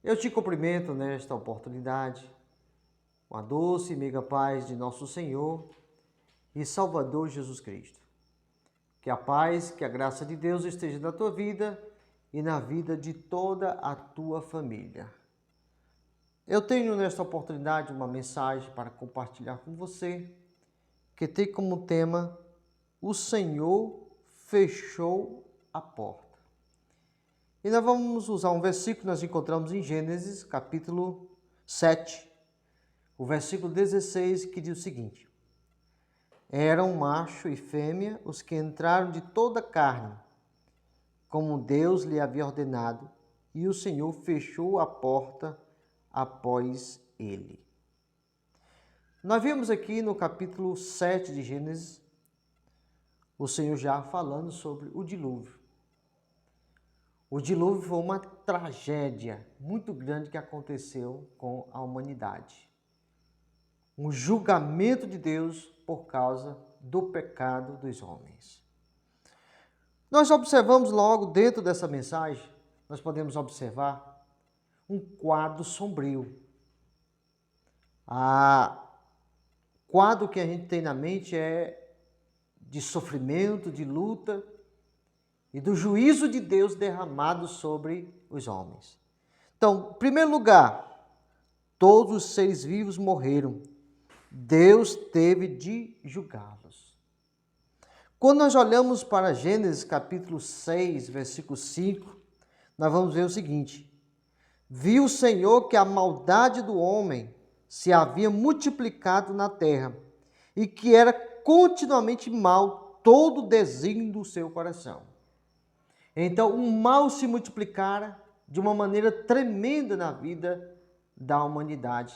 Eu te cumprimento nesta oportunidade, com a doce e meiga paz de nosso Senhor e Salvador Jesus Cristo. Que a paz, que a graça de Deus esteja na tua vida e na vida de toda a tua família. Eu tenho nesta oportunidade uma mensagem para compartilhar com você, que tem como tema: o Senhor fechou a porta. E nós vamos usar um versículo que nós encontramos em Gênesis, capítulo 7, o versículo 16, que diz o seguinte: eram macho e fêmea os que entraram de toda a carne, como Deus lhe havia ordenado, e o Senhor fechou a porta após ele. Nós vimos aqui no capítulo 7 de Gênesis, o Senhor já falando sobre o dilúvio. O dilúvio foi uma tragédia muito grande que aconteceu com a humanidade. Um julgamento de Deus por causa do pecado dos homens. Nós observamos logo dentro dessa mensagem, nós podemos observar um quadro sombrio. O quadro que a gente tem na mente é de sofrimento, de luta e do juízo de Deus derramado sobre os homens. Então, em primeiro lugar, todos os seres vivos morreram. Deus teve de julgá-los. Quando nós olhamos para Gênesis capítulo 6, versículo 5, nós vamos ver o seguinte: viu o Senhor que a maldade do homem se havia multiplicado na terra e que era continuamente mal todo o desígnio do seu coração. Então, o mal se multiplicara de uma maneira tremenda na vida da humanidade.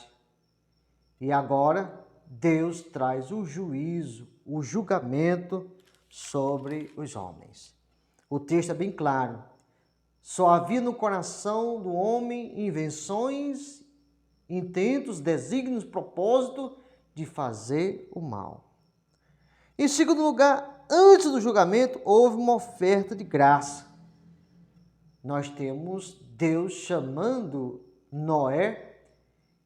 E agora, Deus traz o juízo, o julgamento sobre os homens. O texto é bem claro. Só havia no coração do homem invenções, intentos, desígnios, propósito de fazer o mal. Em segundo lugar, antes do julgamento, houve uma oferta de graça. Nós temos Deus chamando Noé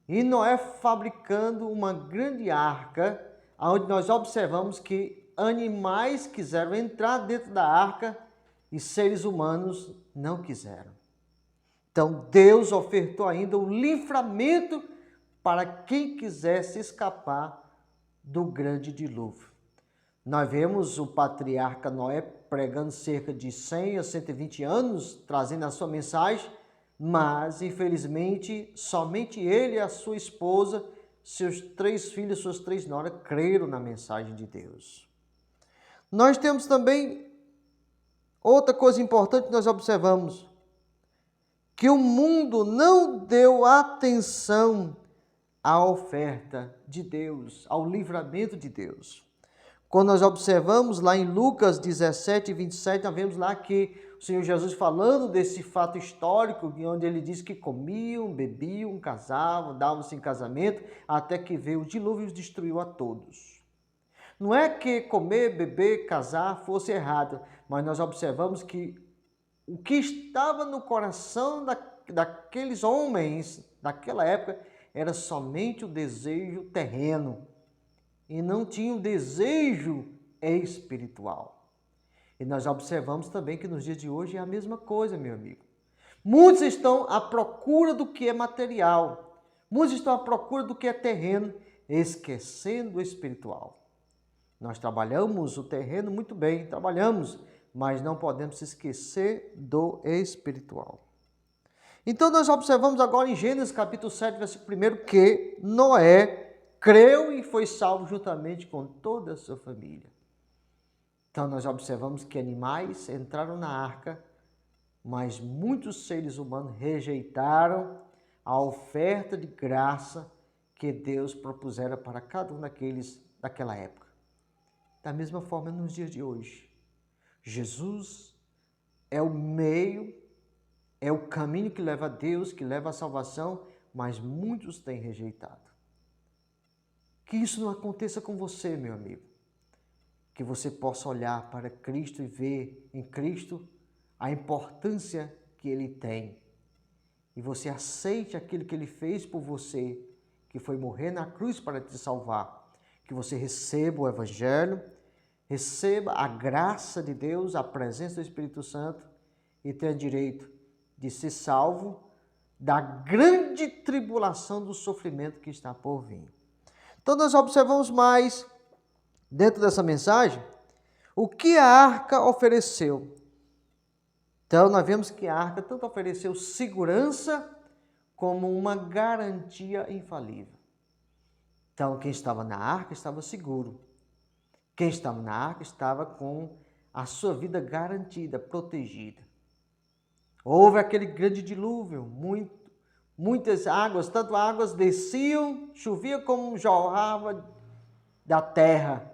e Noé fabricando uma grande arca, onde nós observamos que animais quiseram entrar dentro da arca e seres humanos não quiseram. Então Deus ofertou ainda o livramento para quem quisesse escapar do grande dilúvio. Nós vemos o patriarca Noé pregando cerca de 100 a 120 anos, trazendo a sua mensagem, mas infelizmente somente ele e a sua esposa, seus 3 filhos, suas 3 noras, creram na mensagem de Deus. Nós temos também outra coisa importante que nós observamos, que o mundo não deu atenção à oferta de Deus, ao livramento de Deus. Quando nós observamos lá em Lucas 17, 27, nós vemos lá que o Senhor Jesus falando desse fato histórico, onde ele diz que comiam, bebiam, casavam, davam-se em casamento, até que veio o dilúvio e os destruiu a todos. Não é que comer, beber, casar fosse errado, mas nós observamos que o que estava no coração daqueles homens daquela época era somente o desejo terreno e não tinha o desejo espiritual. E nós observamos também que nos dias de hoje é a mesma coisa, meu amigo. Muitos estão à procura do que é material, muitos estão à procura do que é terreno, esquecendo o espiritual. Nós trabalhamos o terreno muito bem, trabalhamos, mas não podemos se esquecer do espiritual. Então nós observamos agora em Gênesis capítulo 7, versículo 1, que Noé creu e foi salvo juntamente com toda a sua família. Então nós observamos que animais entraram na arca, mas muitos seres humanos rejeitaram a oferta de graça que Deus propusera para cada um daquela época. Da mesma forma nos dias de hoje. Jesus é o meio, é o caminho que leva a Deus, que leva à salvação, mas muitos têm rejeitado. Que isso não aconteça com você, meu amigo. Que você possa olhar para Cristo e ver em Cristo a importância que Ele tem. e você aceite aquilo que ele fez por você, que foi morrer na cruz para te salvar, que você receba o Evangelho, receba a graça de Deus, a presença do Espírito Santo e tenha direito de ser salvo da grande tribulação do sofrimento que está por vir. Então nós observamos mais dentro dessa mensagem o que a arca ofereceu. Então nós vemos que a arca tanto ofereceu segurança como uma garantia infalível. Então quem estava na arca estava seguro. Quem estava na arca estava com a sua vida garantida, protegida. Houve aquele grande dilúvio, muitas águas, tanto águas desciam, chovia como jorrava da terra.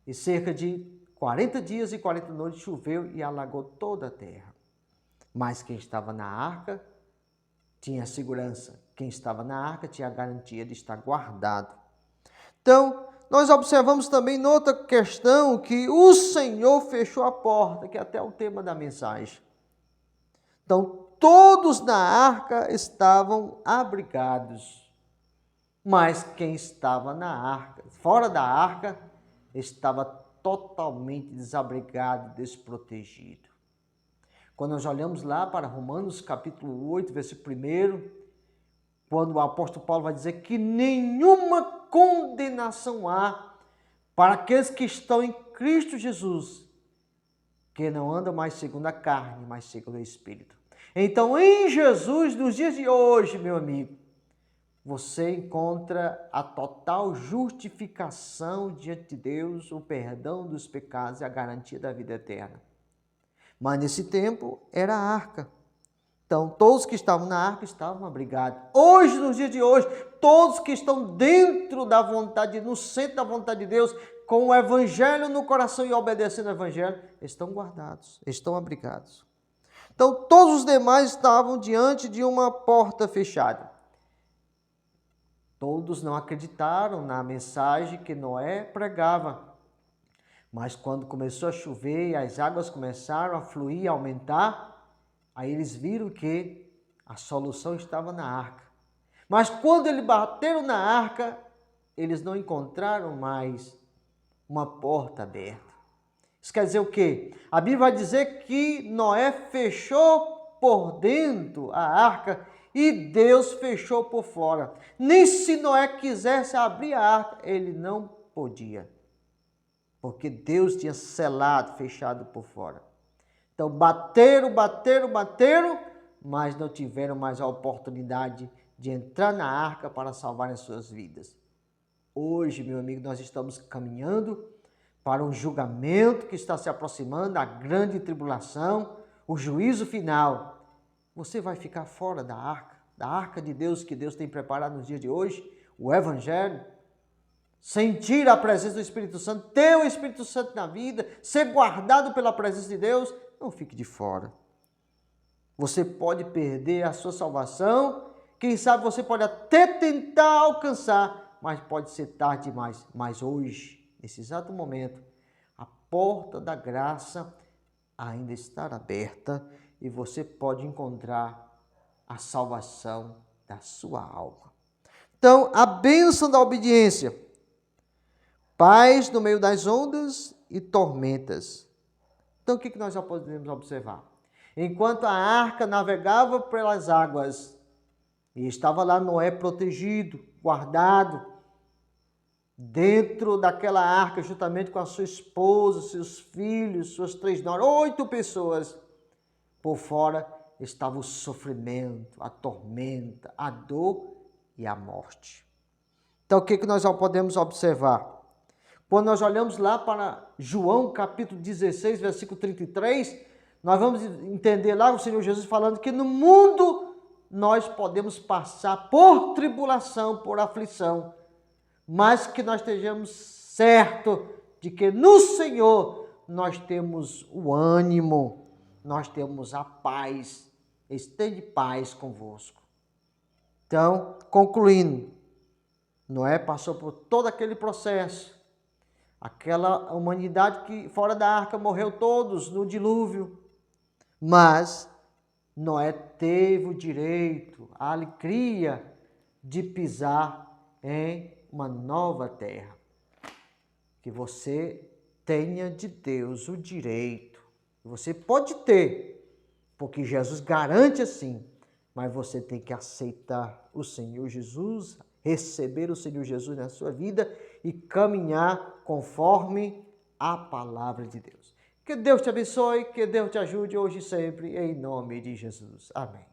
E cerca de 40 dias e 40 noites choveu e alagou toda a terra. Mas quem estava na arca tinha segurança. Quem estava na arca tinha a garantia de estar guardado. Então, nós observamos também noutra questão que o Senhor fechou a porta, que é até o tema da mensagem. Então, todos na arca estavam abrigados, mas quem estava na arca, fora da arca, estava totalmente desabrigado, desprotegido. Quando nós olhamos lá para Romanos capítulo 8, versículo 1, quando o apóstolo Paulo vai dizer que nenhuma condenação há para aqueles que estão em Cristo Jesus, que não andam mais segundo a carne, mas segundo o Espírito. Então, em Jesus, nos dias de hoje, meu amigo, você encontra a total justificação diante de Deus, o perdão dos pecados e a garantia da vida eterna. Mas nesse tempo era a arca. Então, todos que estavam na arca estavam abrigados. Hoje, nos dias de hoje, todos que estão dentro da vontade, no centro da vontade de Deus, com o Evangelho no coração e obedecendo ao Evangelho, estão guardados, estão abrigados. Então, todos os demais estavam diante de uma porta fechada. Todos não acreditaram na mensagem que Noé pregava. Mas quando começou a chover e as águas começaram a fluir, a aumentar, aí eles viram que a solução estava na arca. Mas quando eles bateram na arca, eles não encontraram mais uma porta aberta. Isso quer dizer o quê? A Bíblia vai dizer que Noé fechou por dentro a arca e Deus fechou por fora. Nem se Noé quisesse abrir a arca, ele não podia. Porque Deus tinha selado, fechado por fora. Então bateram, mas não tiveram mais a oportunidade de entrar na arca para salvar as suas vidas. Hoje, meu amigo, nós estamos caminhando para um julgamento que está se aproximando, a grande tribulação, o juízo final. Você vai ficar fora da arca de Deus que Deus tem preparado nos dias de hoje, o Evangelho. Sentir a presença do Espírito Santo, ter o Espírito Santo na vida, ser guardado pela presença de Deus, não fique de fora. Você pode perder a sua salvação, quem sabe você pode até tentar alcançar, mas pode ser tarde demais. Mas hoje, nesse exato momento, a porta da graça ainda está aberta e você pode encontrar a salvação da sua alma. Então, a bênção da obediência. Paz no meio das ondas e tormentas. Então, o que nós já podemos observar? Enquanto a arca navegava pelas águas, e estava lá Noé protegido, guardado, dentro daquela arca, juntamente com a sua esposa, seus filhos, suas 3 noras, 8 pessoas. Por fora estava o sofrimento, a tormenta, a dor e a morte. Então, o que nós já podemos observar? Quando nós olhamos lá para João capítulo 16, versículo 33, nós vamos entender lá o Senhor Jesus falando que no mundo nós podemos passar por tribulação, por aflição, mas que nós estejamos certos de que no Senhor nós temos o ânimo, nós temos a paz, esteja paz convosco. Então, concluindo, Noé passou por todo aquele processo, aquela humanidade que fora da arca morreu todos no dilúvio, mas Noé teve o direito, a alegria de pisar em uma nova terra. Que você tenha de Deus o direito. Você pode ter, porque Jesus garante assim, mas você tem que aceitar o Senhor Jesus, receber o Senhor Jesus na sua vida e caminhar conforme a palavra de Deus. Que Deus te abençoe, que Deus te ajude hoje e sempre, em nome de Jesus. Amém.